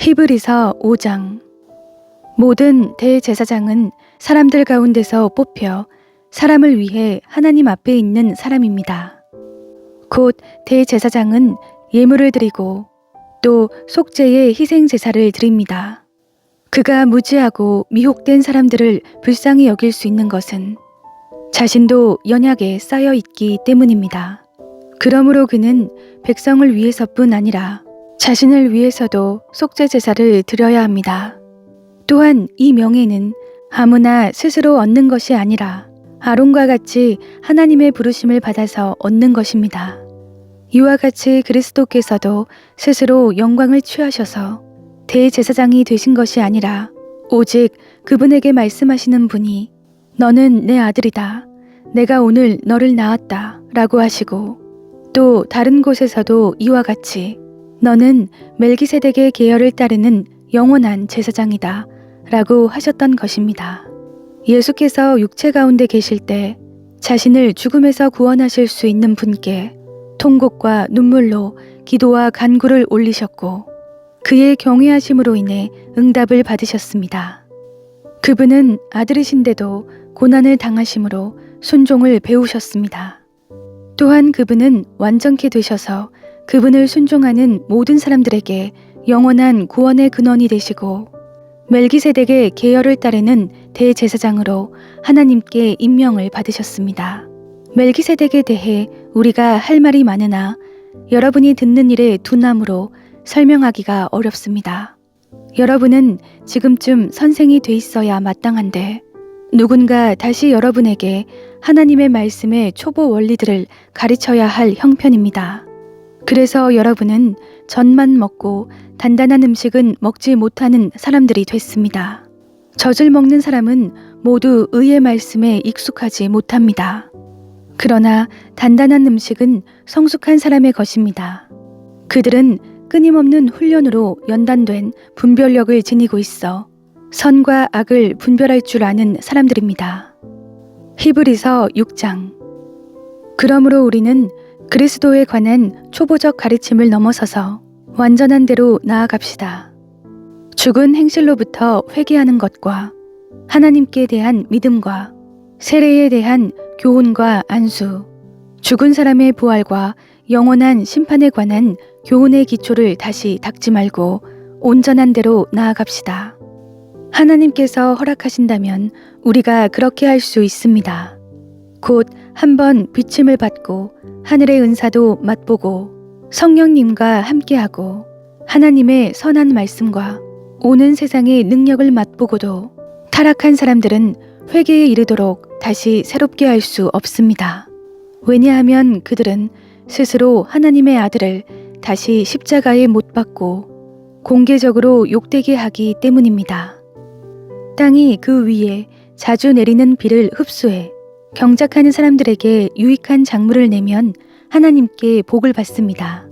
히브리서 5장. 모든 대제사장은 사람들 가운데서 뽑혀 사람을 위해 하나님 앞에 있는 사람입니다. 곧 대제사장은 예물을 드리고 또 속죄의 희생 제사를 드립니다. 그가 무지하고 미혹된 사람들을 불쌍히 여길 수 있는 것은 자신도 연약에 쌓여 있기 때문입니다. 그러므로 그는 백성을 위해서뿐 아니라 자신을 위해서도 속죄 제사를 드려야 합니다. 또한 이 명예는 아무나 스스로 얻는 것이 아니라 아론과 같이 하나님의 부르심을 받아서 얻는 것입니다. 이와 같이 그리스도께서도 스스로 영광을 취하셔서 대제사장이 되신 것이 아니라 오직 그분에게 말씀하시는 분이 너는 내 아들이다. 내가 오늘 너를 낳았다. 라고 하시고 또 다른 곳에서도 이와 같이 너는 멜기세덱의 계열을 따르는 영원한 제사장이다. 라고 하셨던 것입니다. 예수께서 육체 가운데 계실 때 자신을 죽음에서 구원하실 수 있는 분께 통곡과 눈물로 기도와 간구를 올리셨고 그의 경외하심으로 인해 응답을 받으셨습니다. 그분은 아들이신데도 고난을 당하심으로 순종을 배우셨습니다. 또한 그분은 완전케 되셔서 그분을 순종하는 모든 사람들에게 영원한 구원의 근원이 되시고 멜기세덱의 계열을 따르는 대제사장으로 하나님께 임명을 받으셨습니다. 멜기세덱에 대해 우리가 할 말이 많으나 여러분이 듣는 일에 둔함으로 설명하기가 어렵습니다. 여러분은 지금쯤 선생이 돼 있어야 마땅한데 누군가 다시 여러분에게 하나님의 말씀의 초보 원리들을 가르쳐야 할 형편입니다. 그래서 여러분은 젖만 먹고 단단한 음식은 먹지 못하는 사람들이 됐습니다. 젖을 먹는 사람은 모두 의의 말씀에 익숙하지 못합니다. 그러나 단단한 음식은 성숙한 사람의 것입니다. 그들은 끊임없는 훈련으로 연단된 분별력을 지니고 있어 선과 악을 분별할 줄 아는 사람들입니다. 히브리서 6장. 그러므로 우리는 그리스도에 관한 초보적 가르침을 넘어서서 완전한 대로 나아갑시다. 죽은 행실로부터 회개하는 것과 하나님께 대한 믿음과 세례에 대한 교훈과 안수, 죽은 사람의 부활과 영원한 심판에 관한 교훈의 기초를 다시 닦지 말고 온전한 대로 나아갑시다. 하나님께서 허락하신다면 우리가 그렇게 할 수 있습니다. 곧 한번 비침을 받고 하늘의 은사도 맛보고 성령님과 함께하고 하나님의 선한 말씀과 오는 세상의 능력을 맛보고도 타락한 사람들은 회개에 이르도록 다시 새롭게 할 수 없습니다. 왜냐하면 그들은 스스로 하나님의 아들을 다시 십자가에 못 박고 공개적으로 욕되게 하기 때문입니다. 땅이 그 위에 자주 내리는 비를 흡수해 경작하는 사람들에게 유익한 작물을 내면 하나님께 복을 받습니다.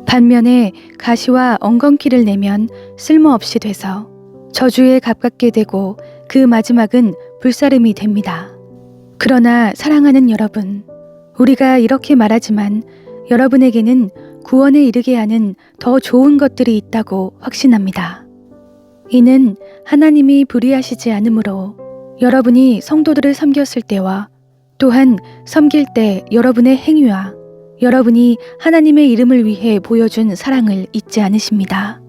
반면에 가시와 엉겅퀴를 내면 쓸모없이 돼서 저주에 가깝게 되고 그 마지막은 불사름이 됩니다. 그러나 사랑하는 여러분, 우리가 이렇게 말하지만 여러분에게는 구원에 이르게 하는 더 좋은 것들이 있다고 확신합니다. 이는 하나님이 불의하시지 않으므로 여러분이 성도들을 섬겼을 때와 또한 섬길 때 여러분의 행위와 여러분이 하나님의 이름을 위해 보여준 사랑을 잊지 않으십니다.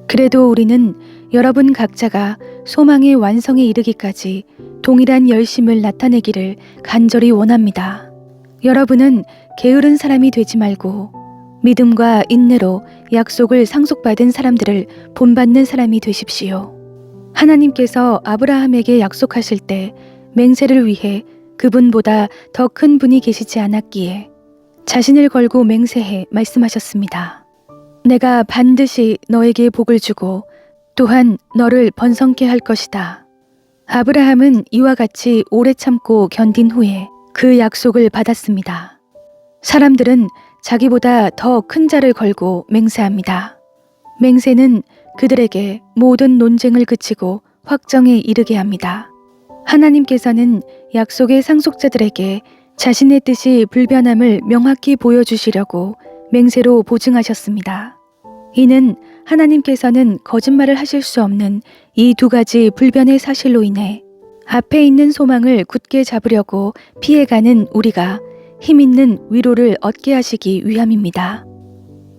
그래도 우리는 여러분 각자가 소망의 완성에 이르기까지 동일한 열심을 나타내기를 간절히 원합니다. 여러분은 게으른 사람이 되지 말고 믿음과 인내로 약속을 상속받은 사람들을 본받는 사람이 되십시오. 하나님께서 아브라함에게 약속하실 때 맹세를 위해 그분보다 더 큰 분이 계시지 않았기에 자신을 걸고 맹세해 말씀하셨습니다. 내가 반드시 너에게 복을 주고 또한 너를 번성케 할 것이다. 아브라함은 이와 같이 오래 참고 견딘 후에 그 약속을 받았습니다. 사람들은 자기보다 더 큰 자를 걸고 맹세합니다. 맹세는 그들에게 모든 논쟁을 그치고 확정에 이르게 합니다. 하나님께서는 약속의 상속자들에게 자신의 뜻이 불변함을 명확히 보여주시려고 맹세로 보증하셨습니다. 이는 하나님께서는 거짓말을 하실 수 없는 이 두 가지 불변의 사실로 인해 앞에 있는 소망을 굳게 잡으려고 피해가는 우리가 힘 있는 위로를 얻게 하시기 위함입니다.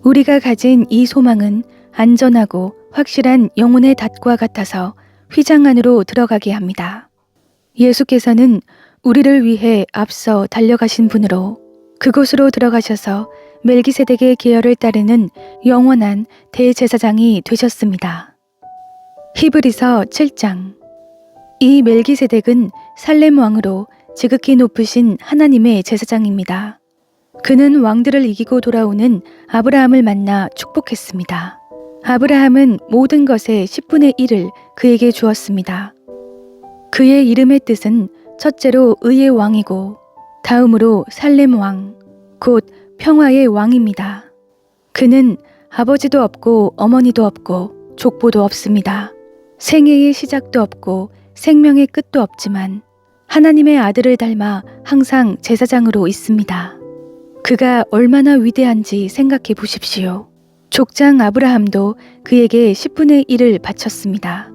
우리가 가진 이 소망은 안전하고 확실한 영혼의 닷과 같아서 휘장 안으로 들어가게 합니다. 예수께서는 우리를 위해 앞서 달려가신 분으로 그곳으로 들어가셔서 멜기세덱의 계열을 따르는 영원한 대제사장이 되셨습니다. 히브리서 7장. 이 멜기세덱은 살렘 왕으로 지극히 높으신 하나님의 제사장입니다. 그는 왕들을 이기고 돌아오는 아브라함을 만나 축복했습니다. 아브라함은 모든 것의 10분의 1을 그에게 주었습니다. 그의 이름의 뜻은 첫째로 의의 왕이고 다음으로 살렘 왕, 곧 평화의 왕입니다. 그는 아버지도 없고 어머니도 없고 족보도 없습니다. 생애의 시작도 없고 생명의 끝도 없지만 하나님의 아들을 닮아 항상 제사장으로 있습니다. 그가 얼마나 위대한지 생각해 보십시오. 족장 아브라함도 그에게 10분의 1을 바쳤습니다.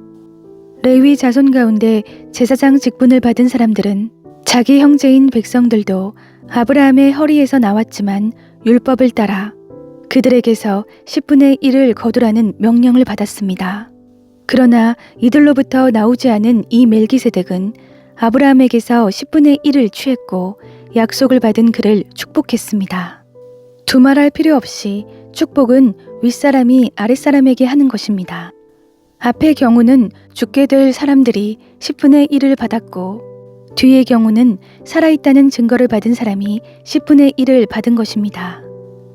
레위 자손 가운데 제사장 직분을 받은 사람들은 자기 형제인 백성들도 아브라함의 허리에서 나왔지만 율법을 따라 그들에게서 10분의 1을 거두라는 명령을 받았습니다. 그러나 이들로부터 나오지 않은 이 멜기세덱은 아브라함에게서 10분의 1을 취했고 약속을 받은 그를 축복했습니다. 두말할 필요 없이 축복은 윗사람이 아랫사람에게 하는 것입니다. 앞의 경우는 죽게 될 사람들이 10분의 1을 받았고 뒤의 경우는 살아있다는 증거를 받은 사람이 10분의 1을 받은 것입니다.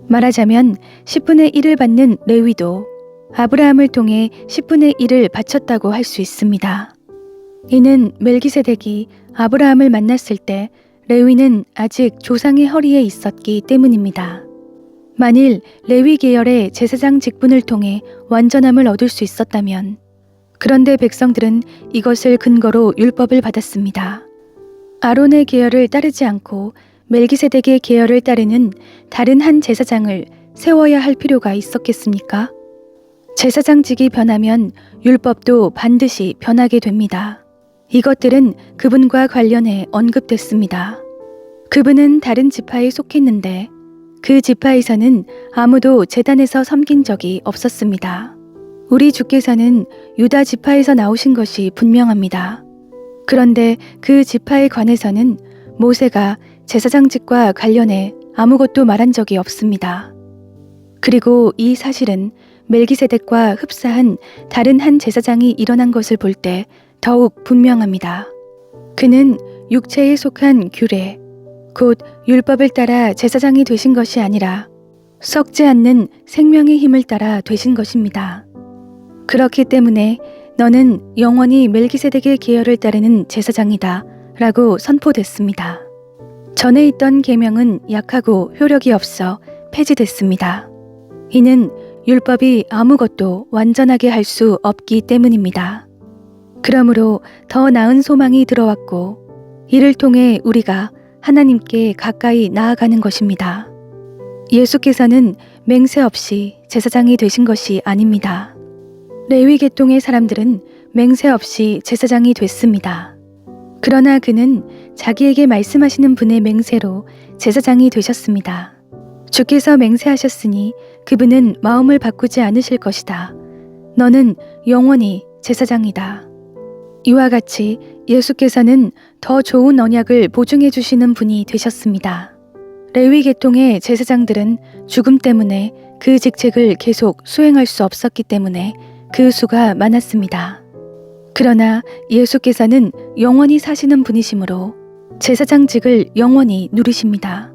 말하자면 10분의 1을 받는 레위도 아브라함을 통해 10분의 1을 바쳤다고 할 수 있습니다. 이는 멜기세덱이 아브라함을 만났을 때 레위는 아직 조상의 허리에 있었기 때문입니다. 만일 레위 계열의 제사장 직분을 통해 완전함을 얻을 수 있었다면 그런데 백성들은 이것을 근거로 율법을 받았습니다. 아론의 계열을 따르지 않고 멜기세덱의 계열을 따르는 다른 한 제사장을 세워야 할 필요가 있었겠습니까? 제사장직이 변하면 율법도 반드시 변하게 됩니다. 이것들은 그분과 관련해 언급됐습니다. 그분은 다른 지파에 속했는데 그 지파에서는 아무도 제단에서 섬긴 적이 없었습니다. 우리 주께서는 유다 지파에서 나오신 것이 분명합니다. 그런데 그 지파에 관해서는 모세가 제사장직과 관련해 아무것도 말한 적이 없습니다. 그리고 이 사실은 멜기세덱과 흡사한 다른 한 제사장이 일어난 것을 볼 때 더욱 분명합니다. 그는 육체에 속한 규례, 곧 율법을 따라 제사장이 되신 것이 아니라 썩지 않는 생명의 힘을 따라 되신 것입니다. 그렇기 때문에 너는 영원히 멜기세덱의 계열을 따르는 제사장이다 라고 선포됐습니다. 전에 있던 계명은 약하고 효력이 없어 폐지됐습니다. 이는 율법이 아무것도 완전하게 할 수 없기 때문입니다. 그러므로 더 나은 소망이 들어왔고 이를 통해 우리가 하나님께 가까이 나아가는 것입니다. 예수께서는 맹세 없이 제사장이 되신 것이 아닙니다. 레위 계통의 사람들은 맹세 없이 제사장이 됐습니다. 그러나 그는 자기에게 말씀하시는 분의 맹세로 제사장이 되셨습니다. 주께서 맹세하셨으니 그분은 마음을 바꾸지 않으실 것이다. 너는 영원히 제사장이다. 이와 같이 예수께서는 더 좋은 언약을 보증해 주시는 분이 되셨습니다. 레위 계통의 제사장들은 죽음 때문에 그 직책을 계속 수행할 수 없었기 때문에 그 수가 많았습니다. 그러나 예수께서는 영원히 사시는 분이시므로 제사장직을 영원히 누리십니다.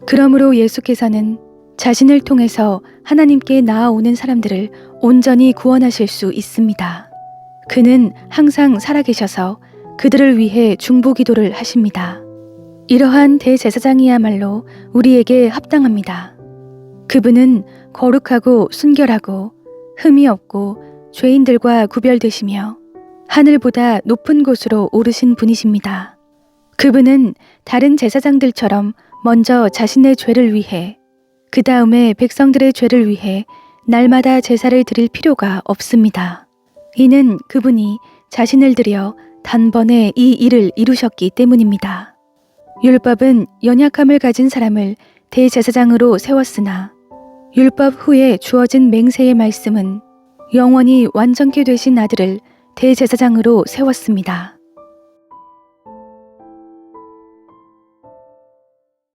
그러므로 예수께서는 자신을 통해서 하나님께 나아오는 사람들을 온전히 구원하실 수 있습니다. 그는 항상 살아계셔서 그들을 위해 중보기도를 하십니다. 이러한 대제사장이야말로 우리에게 합당합니다. 그분은 거룩하고 순결하고 흠이 없고 죄인들과 구별되시며 하늘보다 높은 곳으로 오르신 분이십니다. 그분은 다른 제사장들처럼 먼저 자신의 죄를 위해 그 다음에 백성들의 죄를 위해 날마다 제사를 드릴 필요가 없습니다. 이는 그분이 자신을 들여 단번에 이 일을 이루셨기 때문입니다. 율법은 연약함을 가진 사람을 대제사장으로 세웠으나 율법 후에 주어진 맹세의 말씀은 영원히 완전케 되신 아들을 대제사장으로 세웠습니다.